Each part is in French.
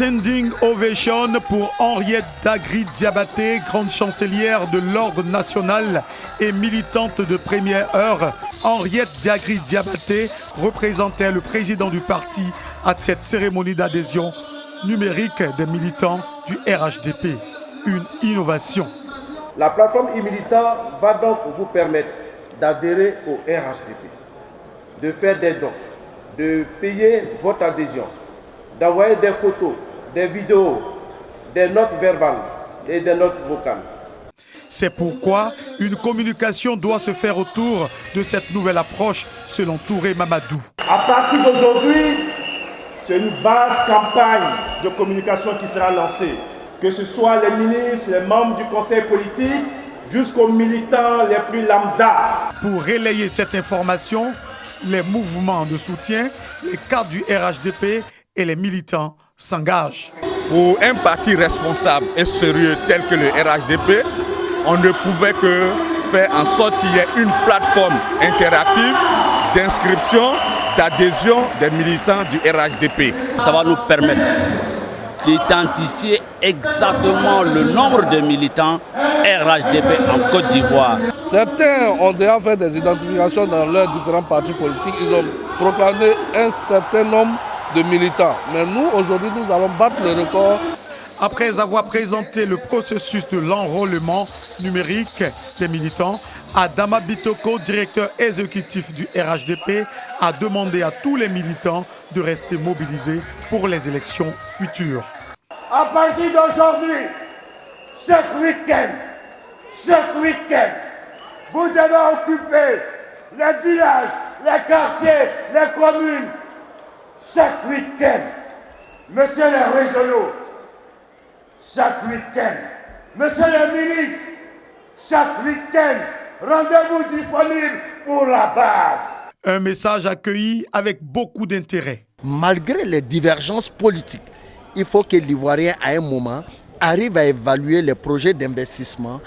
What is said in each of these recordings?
Standing ovation pour Henriette Dagri-Diabaté, grande chancelière de l'Ordre national et militante de première heure. Henriette Dagri-Diabaté représentait le président du parti à cette cérémonie d'adhésion numérique des militants du RHDP. Une innovation. La plateforme e-militant va donc vous permettre d'adhérer au RHDP, de faire des dons, de payer votre adhésion, d'envoyer des photos, des vidéos, des notes verbales et des notes vocales. C'est pourquoi une communication doit se faire autour de cette nouvelle approche, selon Touré Mamadou. À partir d'aujourd'hui, c'est une vaste campagne de communication qui sera lancée. Que ce soit les ministres, les membres du conseil politique, jusqu'aux militants les plus lambda. Pour relayer cette information, les mouvements de soutien, les cadres du RHDP et les militants s'engagent. Pour un parti responsable et sérieux tel que le RHDP, on ne pouvait que faire en sorte qu'il y ait une plateforme interactive d'inscription, d'adhésion des militants du RHDP. Ça va nous permettre d'identifier exactement le nombre de militants RHDP en Côte d'Ivoire. Certains ont déjà fait des identifications dans leurs différents partis politiques. Ils ont proclamé un certain nombre de militants. Mais nous, aujourd'hui, nous allons battre le record. Après avoir présenté le processus de l'enrôlement numérique des militants, Adama Bitoko, directeur exécutif du RHDP, a demandé à tous les militants de rester mobilisés pour les élections futures. À partir d'aujourd'hui, chaque week-end, vous devez occuper les villages, les quartiers, les communes. Chaque week-end, messieurs les régionaux, chaque week-end, messieurs les ministres, chaque week-end, rendez-vous disponible pour la base. Un message accueilli avec beaucoup d'intérêt. Malgré les divergences politiques, il faut que l'Ivoirien, à un moment, arrive à évaluer les projets d'investissement.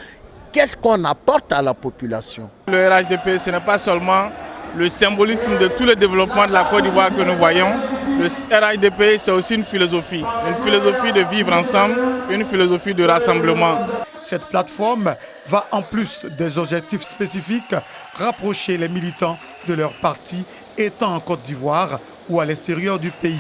Qu'est-ce qu'on apporte à la population? Le RHDP, ce n'est pas seulement le symbolisme de tout le développement de la Côte d'Ivoire que nous voyons. Le RHDP, c'est aussi une philosophie de vivre ensemble, une philosophie de rassemblement. Cette plateforme va, en plus des objectifs spécifiques, rapprocher les militants de leur parti, étant en Côte d'Ivoire ou à l'extérieur du pays.